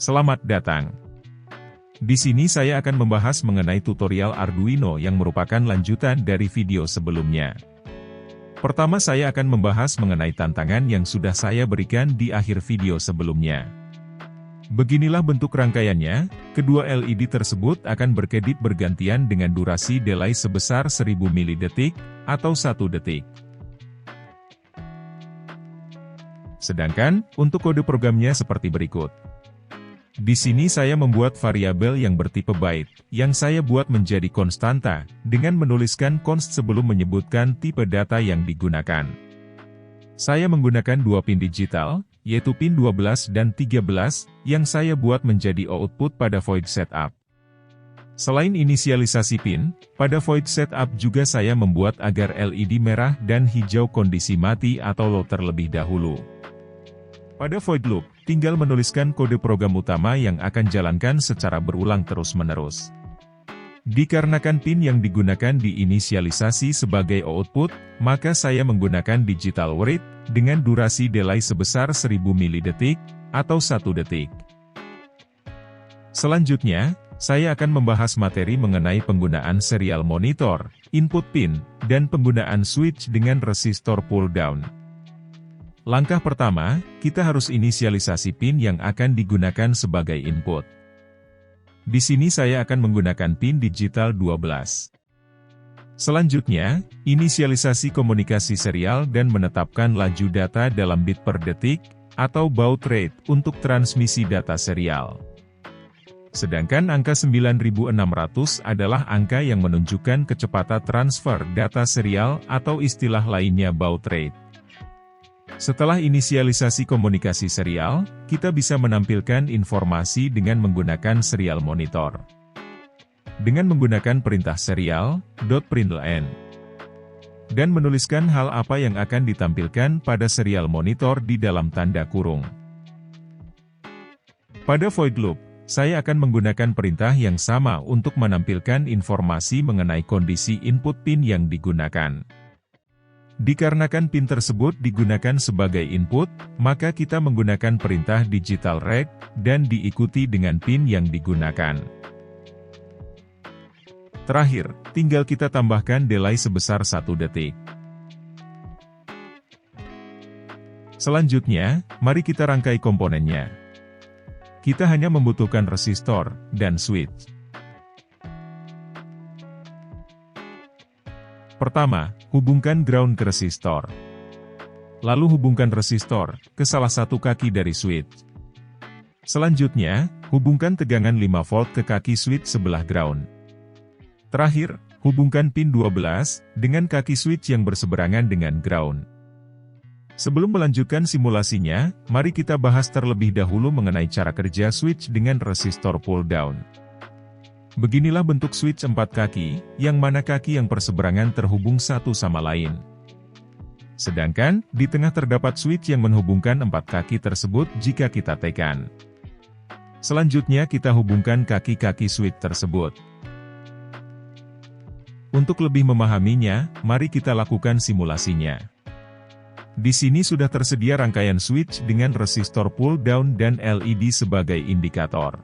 Selamat datang. Di sini saya akan membahas mengenai tutorial Arduino yang merupakan lanjutan dari video sebelumnya. Pertama saya akan membahas mengenai tantangan yang sudah saya berikan di akhir video sebelumnya. Beginilah bentuk rangkaiannya, kedua LED tersebut akan berkedip bergantian dengan durasi delay sebesar 1000 mili-detik, atau 1 detik. Sedangkan, untuk kode programnya seperti berikut. Di sini saya membuat variabel yang bertipe byte, yang saya buat menjadi konstanta, dengan menuliskan const sebelum menyebutkan tipe data yang digunakan. Saya menggunakan dua pin digital, yaitu pin 12 dan 13, yang saya buat menjadi output pada void setup. Selain inisialisasi pin, pada void setup juga saya membuat agar LED merah dan hijau kondisi mati atau low terlebih dahulu. Pada void loop, tinggal menuliskan kode program utama yang akan jalankan secara berulang terus-menerus. Dikarenakan pin yang digunakan diinisialisasi sebagai output, maka saya menggunakan digital wait, dengan durasi delay sebesar 1000 mili-detik, atau 1 detik. Selanjutnya, saya akan membahas materi mengenai penggunaan serial monitor, input pin, dan penggunaan switch dengan resistor pull-down. Langkah pertama, kita harus inisialisasi pin yang akan digunakan sebagai input. Di sini saya akan menggunakan pin digital 12. Selanjutnya, inisialisasi komunikasi serial dan menetapkan laju data dalam bit per detik, atau baud rate, untuk transmisi data serial. Sedangkan angka 9600 adalah angka yang menunjukkan kecepatan transfer data serial atau istilah lainnya baud rate. Setelah inisialisasi komunikasi serial, kita bisa menampilkan informasi dengan menggunakan serial monitor. Dengan menggunakan perintah serial, .println, dan menuliskan hal apa yang akan ditampilkan pada serial monitor di dalam tanda kurung. Pada void loop, saya akan menggunakan perintah yang sama untuk menampilkan informasi mengenai kondisi input pin yang digunakan. Dikarenakan pin tersebut digunakan sebagai input, maka kita menggunakan perintah digital reg, dan diikuti dengan pin yang digunakan. Terakhir, tinggal kita tambahkan delay sebesar 1 detik. Selanjutnya, mari kita rangkai komponennya. Kita hanya membutuhkan resistor, dan switch. Pertama, hubungkan ground ke resistor. Lalu hubungkan resistor ke salah satu kaki dari switch. Selanjutnya, hubungkan tegangan 5 volt ke kaki switch sebelah ground. Terakhir, hubungkan pin 12 dengan kaki switch yang berseberangan dengan ground. Sebelum melanjutkan simulasinya, mari kita bahas terlebih dahulu mengenai cara kerja switch dengan resistor pull down. Beginilah bentuk switch 4 kaki, yang mana kaki yang perseberangan terhubung satu sama lain. Sedangkan, di tengah terdapat switch yang menghubungkan 4 kaki tersebut jika kita tekan. Selanjutnya kita hubungkan kaki-kaki switch tersebut. Untuk lebih memahaminya, mari kita lakukan simulasinya. Di sini sudah tersedia rangkaian switch dengan resistor pull down dan LED sebagai indikator.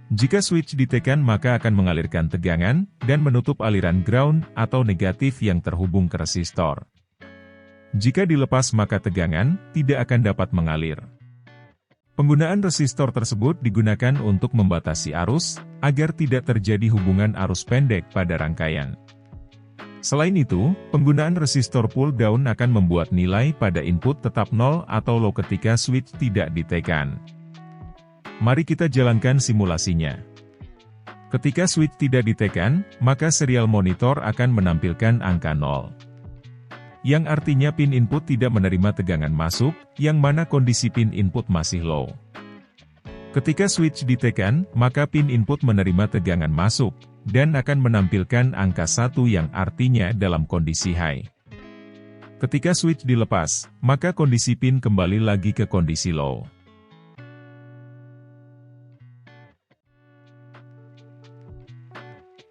Jika switch ditekan maka akan mengalirkan tegangan, dan menutup aliran ground atau negatif yang terhubung ke resistor. Jika dilepas maka tegangan tidak akan dapat mengalir. Penggunaan resistor tersebut digunakan untuk membatasi arus, agar tidak terjadi hubungan arus pendek pada rangkaian. Selain itu, penggunaan resistor pull down akan membuat nilai pada input tetap 0 atau low ketika switch tidak ditekan. Mari kita jalankan simulasinya. Ketika switch tidak ditekan, maka serial monitor akan menampilkan angka 0. Yang artinya pin input tidak menerima tegangan masuk, yang mana kondisi pin input masih low. Ketika switch ditekan, maka pin input menerima tegangan masuk, dan akan menampilkan angka 1 yang artinya dalam kondisi high. Ketika switch dilepas, maka kondisi pin kembali lagi ke kondisi low.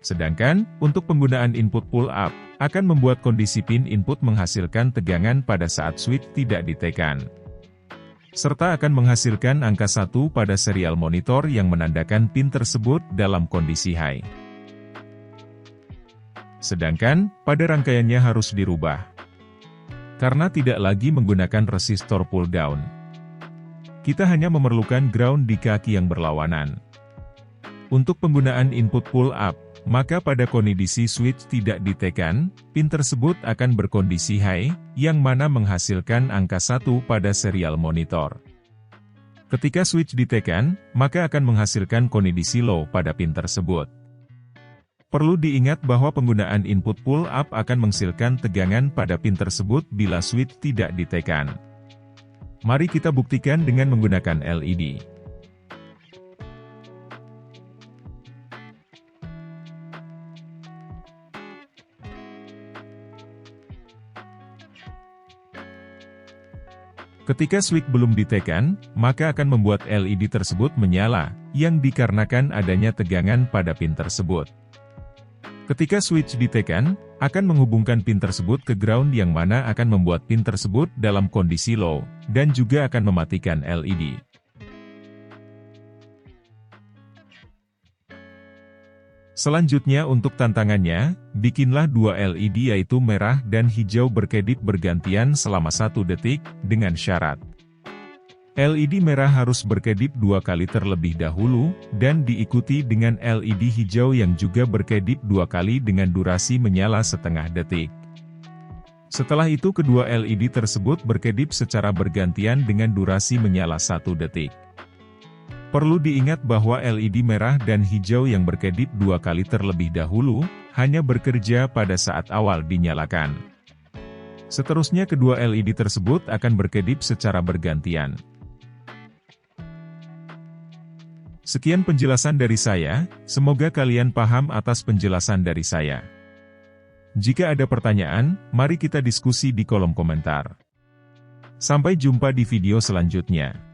Sedangkan, untuk penggunaan input pull up, akan membuat kondisi pin input menghasilkan tegangan pada saat switch tidak ditekan. serta akan menghasilkan angka 1 pada serial monitor yang menandakan pin tersebut dalam kondisi high. Sedangkan, pada rangkaiannya harus dirubah, karena tidak lagi menggunakan resistor pull down. Kita hanya memerlukan ground di kaki yang berlawanan. Untuk penggunaan input pull up, maka pada kondisi switch tidak ditekan, pin tersebut akan berkondisi high, yang mana menghasilkan angka 1 pada serial monitor. Ketika switch ditekan, maka akan menghasilkan kondisi low pada pin tersebut. Perlu diingat bahwa penggunaan input pull up akan menghasilkan tegangan pada pin tersebut bila switch tidak ditekan. Mari kita buktikan dengan menggunakan LED. Ketika switch belum ditekan, maka akan membuat LED tersebut menyala, yang dikarenakan adanya tegangan pada pin tersebut. Ketika switch ditekan, akan menghubungkan pin tersebut ke ground yang mana akan membuat pin tersebut dalam kondisi low, dan juga akan mematikan LED. Selanjutnya untuk tantangannya, bikinlah 2 LED yaitu merah dan hijau berkedip bergantian selama 1 detik, dengan syarat LED merah harus berkedip 2 kali terlebih dahulu, dan diikuti dengan LED hijau yang juga berkedip 2 kali dengan durasi menyala setengah detik. Setelah itu kedua LED tersebut berkedip secara bergantian dengan durasi menyala 1 detik. Perlu diingat bahwa LED merah dan hijau yang berkedip 2 kali terlebih dahulu, hanya bekerja pada saat awal dinyalakan. Seterusnya kedua LED tersebut akan berkedip secara bergantian. Sekian penjelasan dari saya, semoga kalian paham atas penjelasan dari saya. Jika ada pertanyaan, mari kita diskusi di kolom komentar. Sampai jumpa di video selanjutnya.